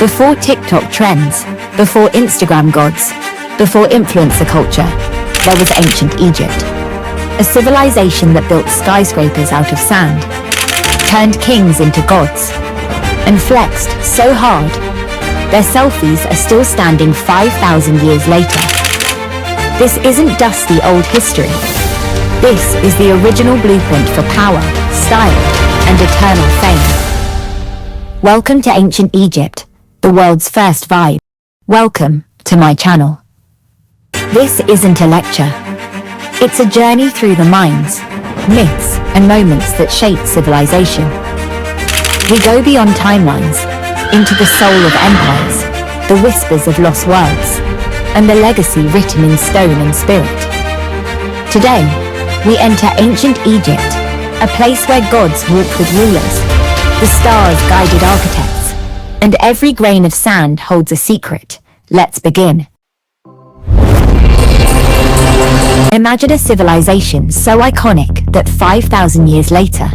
Before TikTok trends, before Instagram gods, before influencer culture, there was ancient Egypt. A civilization that built skyscrapers out of sand, turned kings into gods, and flexed so hard, their selfies are still standing 5,000 years later. This isn't dusty old history. This is the original blueprint for power, style, and eternal fame. Welcome to ancient Egypt, the world's first vibe. Welcome to my channel. This isn't a lecture. It's a journey through the minds, myths, and moments that shaped civilization. We go beyond timelines, into the soul of empires, the whispers of lost worlds, and the legacy written in stone and spirit. Today, we enter ancient Egypt, a place where gods walked with rulers, the stars guided architects, and every grain of sand holds a secret. Let's begin. Imagine a civilization so iconic that 5,000 years later,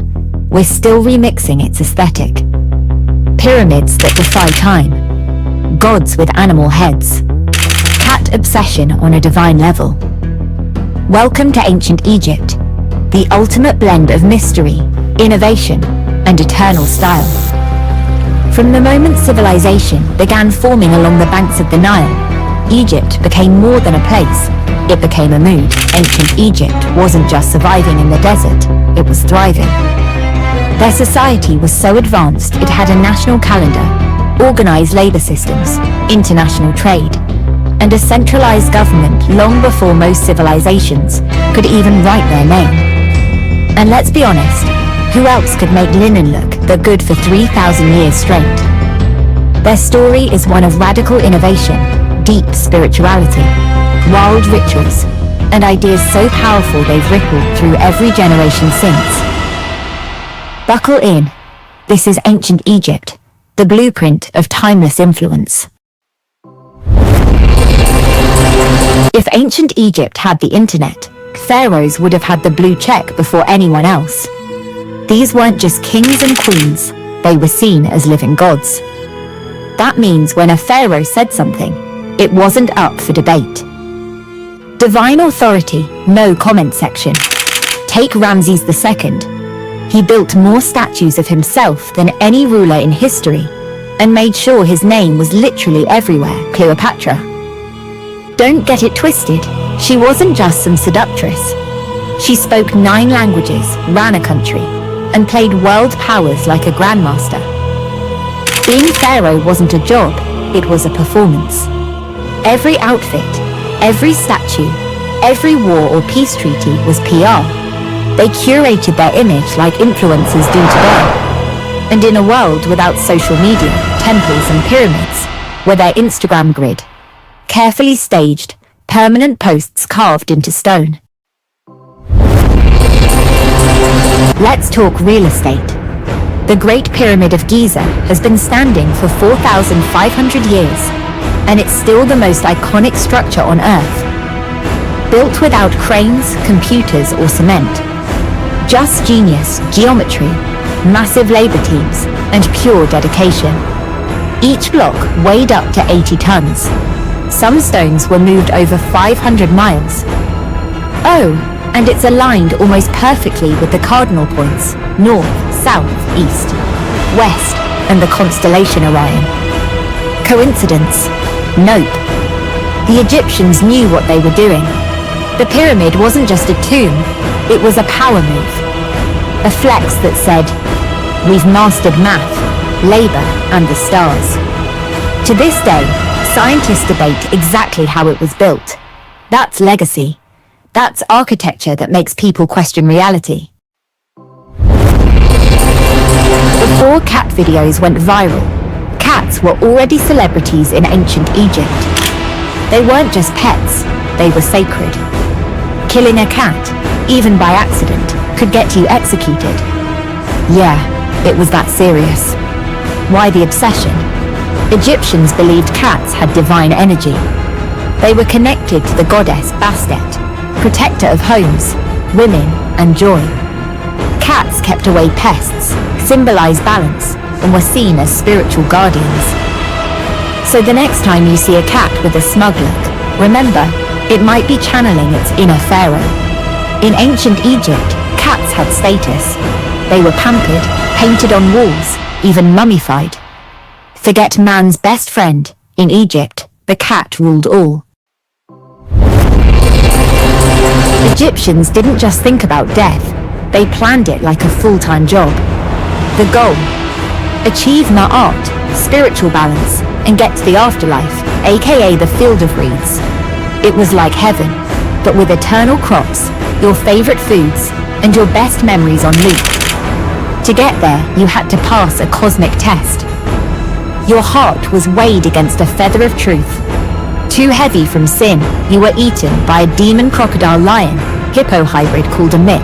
we're still remixing its aesthetic. Pyramids that defy time, gods with animal heads, cat obsession on a divine level. Welcome to ancient Egypt, the ultimate blend of mystery, innovation, and eternal style. From the moment civilization began forming along the banks of the Nile, Egypt became more than a place, it became a mood. Ancient Egypt wasn't just surviving in the desert, it was thriving. Their society was so advanced it had a national calendar, organized labor systems, international trade, and a centralized government long before most civilizations could even write their name. And let's be honest, who else could make linen look that good for 3,000 years straight? Their story is one of radical innovation, deep spirituality, wild rituals, and ideas so powerful they've rippled through every generation since. Buckle in. This is ancient Egypt, the blueprint of timeless influence. If ancient Egypt had the internet, pharaohs would have had the blue check before anyone else. These weren't just kings and queens, they were seen as living gods. That means when a pharaoh said something, it wasn't up for debate. Divine authority, no comment section. Take Ramses II. He built more statues of himself than any ruler in history, and made sure his name was literally everywhere. Cleopatra. Don't get it twisted, she wasn't just some seductress. She spoke 9 languages, ran a country, and played world powers like a grandmaster. Being pharaoh wasn't a job, it was a performance. Every outfit, every statue, every war or peace treaty was PR. They curated their image like influencers do today. And in a world without social media, temples and pyramids were their Instagram grid. Carefully staged, permanent posts carved into stone. Let's talk real estate. The Great Pyramid of Giza has been standing for 4,500 years, and it's still the most iconic structure on Earth. Built without cranes, computers, or cement. Just genius, geometry, massive labor teams, and pure dedication. Each block weighed up to 80 tons. Some stones were moved over 500 miles. Oh, and it's aligned almost perfectly with the cardinal points, north, south, east, west, and the constellation Orion. Coincidence? Nope. The Egyptians knew what they were doing. The pyramid wasn't just a tomb, it was a power move. A flex that said, we've mastered math, labor, and the stars. To this day, scientists debate exactly how it was built. That's legacy. That's architecture that makes people question reality. Before cat videos went viral, cats were already celebrities in ancient Egypt. They weren't just pets, they were sacred. Killing a cat, even by accident, could get you executed. Yeah, it was that serious. Why the obsession? Egyptians believed cats had divine energy. They were connected to the goddess Bastet, protector of homes, women, and joy. Cats kept away pests, symbolized balance, and were seen as spiritual guardians. So the next time you see a cat with a smug look, remember, it might be channeling its inner pharaoh. In ancient Egypt, cats had status. They were pampered, painted on walls, even mummified. Forget man's best friend. In Egypt, the cat ruled all. Egyptians didn't just think about death, they planned it like a full-time job. The goal? Achieve ma'at, spiritual balance, and get to the afterlife, aka the field of reeds. It was like heaven, but with eternal crops, your favorite foods, and your best memories on loop. To get there, you had to pass a cosmic test. Your heart was weighed against a feather of truth. Too heavy from sin, you were eaten by a demon crocodile lion, hippo hybrid called a mit.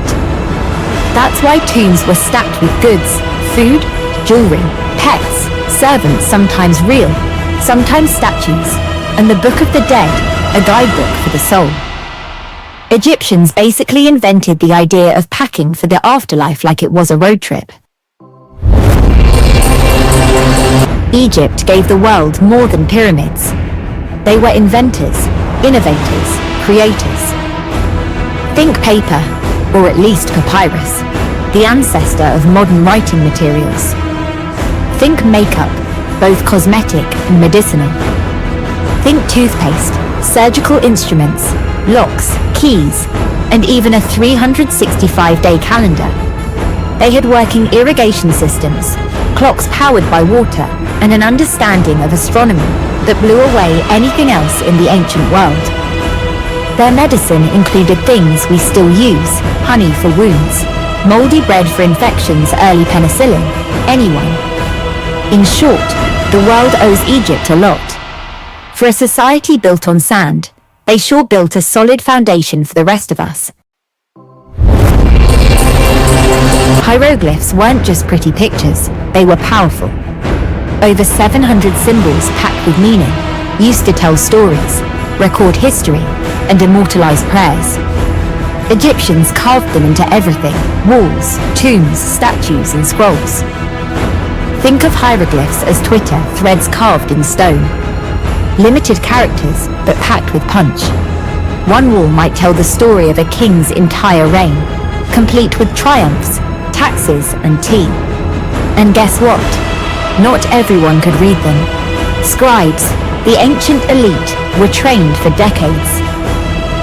That's why tombs were stacked with goods, food, jewelry, pets, servants, sometimes real, sometimes statues, and the Book of the Dead, a guidebook for the soul. Egyptians basically invented the idea of packing for the afterlife like it was a road trip. Egypt gave the world more than pyramids. They were inventors, innovators, creators. Think paper, or at least papyrus, the ancestor of modern writing materials. Think makeup, both cosmetic and medicinal. Think toothpaste, surgical instruments, locks, keys, and even a 365-day calendar. They had working irrigation systems, clocks powered by water, and an understanding of astronomy that blew away anything else in the ancient world. Their medicine included things we still use: honey for wounds, moldy bread for infections, early penicillin, anyone. In short, the world owes Egypt a lot. For a society built on sand, they sure built a solid foundation for the rest of us. Hieroglyphs weren't just pretty pictures, they were powerful. Over 700 symbols packed with meaning, used to tell stories, record history, and immortalize prayers. Egyptians carved them into everything: walls, tombs, statues, and scrolls. Think of hieroglyphs as Twitter threads carved in stone. Limited characters, but packed with punch. One wall might tell the story of a king's entire reign, complete with triumphs, taxes, and tea. And guess what? Not everyone could read them. Scribes, the ancient elite, were trained for decades.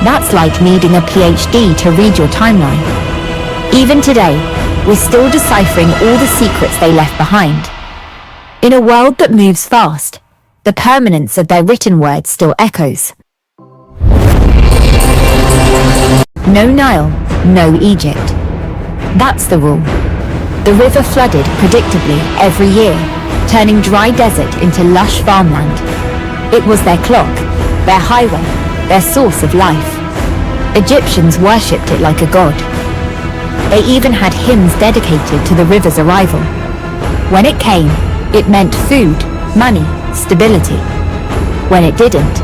That's like needing a PhD to read your timeline. Even today, we're still deciphering all the secrets they left behind. In a world that moves fast, the permanence of their written word still echoes. No Nile, no Egypt. That's the rule. The river flooded predictably every year, turning dry desert into lush farmland. It was their clock, their highway, their source of life. Egyptians worshipped it like a god. They even had hymns dedicated to the river's arrival. When it came, it meant food, money, stability. When it didn't,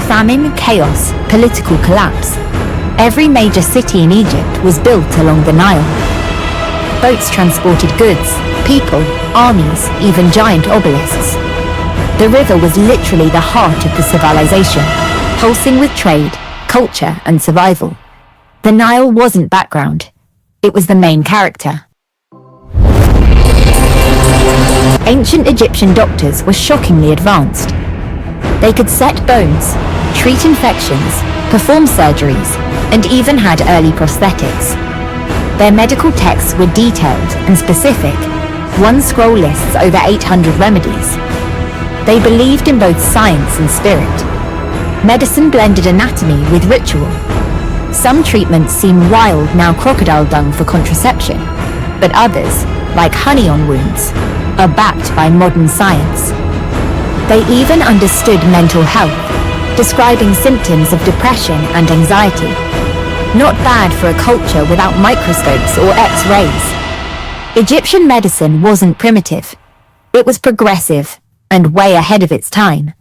famine, chaos, political collapse. Every major city in Egypt was built along the Nile. Boats transported goods, people, armies, even giant obelisks. The river was literally the heart of the civilization, pulsing with trade, culture, and survival. The Nile wasn't background. It was the main character. Ancient Egyptian doctors were shockingly advanced. They could set bones, treat infections, perform surgeries, and even had early prosthetics. Their medical texts were detailed and specific. One scroll lists over 800 remedies. They believed in both science and spirit. Medicine blended anatomy with ritual. Some treatments seem wild, now crocodile dung for contraception, but others, like honey on wounds, are backed by modern science. They even understood mental health, describing symptoms of depression and anxiety. Not bad for a culture without microscopes or X-rays. Egyptian medicine wasn't primitive. It was progressive and way ahead of its time.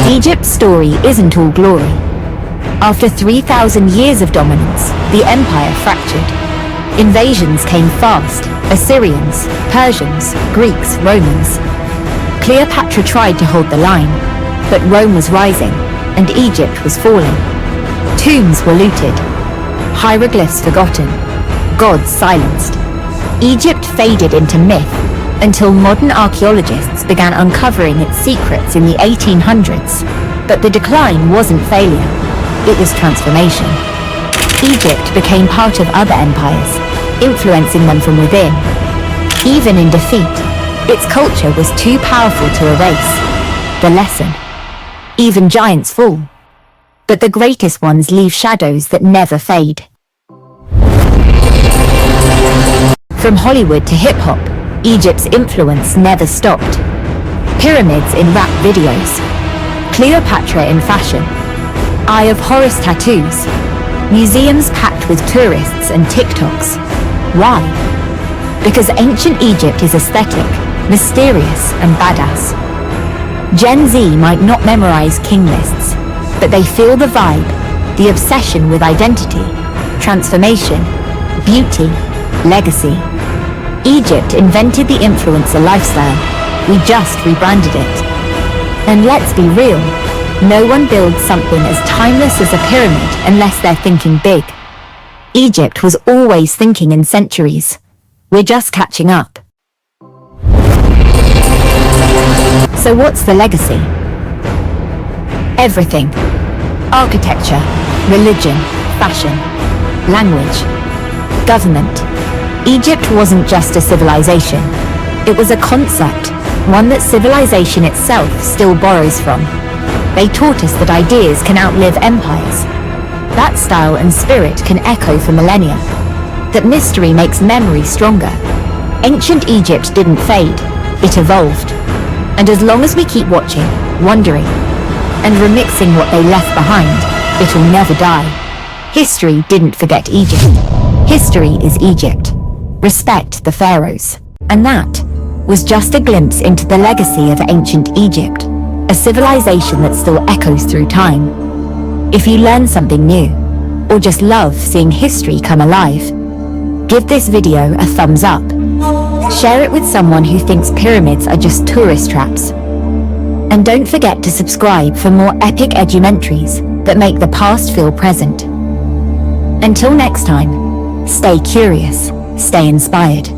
Egypt's story isn't all glory. After 3,000 years of dominance, the empire fractured. Invasions came fast: Assyrians, Persians, Greeks, Romans. Cleopatra tried to hold the line, but Rome was rising, and Egypt was falling. Tombs were looted, hieroglyphs forgotten, gods silenced. Egypt faded into myth until modern archaeologists began uncovering its secrets in the 1800s. But the decline wasn't failure, it was transformation. Egypt became part of other empires, influencing them from within. Even in defeat, its culture was too powerful to erase. The lesson: even giants fall, but the greatest ones leave shadows that never fade. From Hollywood to hip-hop, Egypt's influence never stopped. Pyramids in rap videos, Cleopatra in fashion, Eye of Horus tattoos, museums packed with tourists and TikToks. Why? Because ancient Egypt is aesthetic, mysterious, and badass. Gen Z might not memorize king lists, but they feel the vibe, the obsession with identity, transformation, beauty, legacy. Egypt invented the influencer lifestyle. We just rebranded it. And let's be real, no one builds something as timeless as a pyramid unless they're thinking big. Egypt was always thinking in centuries. We're just catching up. So what's the legacy? Everything. Architecture, religion, fashion, language, government. Egypt wasn't just a civilization. It was a concept, one that civilization itself still borrows from. They taught us that ideas can outlive empires. That style and spirit can echo for millennia. That mystery makes memory stronger. Ancient Egypt didn't fade, it evolved. And as long as we keep watching, wondering, and remixing what they left behind, it'll never die. History didn't forget Egypt. History is Egypt. Respect the Pharaohs. And that was just a glimpse into the legacy of ancient Egypt, a civilization that still echoes through time. If you learn something new, or just love seeing history come alive, give this video a thumbs up. Share it with someone who thinks pyramids are just tourist traps. And don't forget to subscribe for more epic edumentaries that make the past feel present. Until next time, stay curious, stay inspired.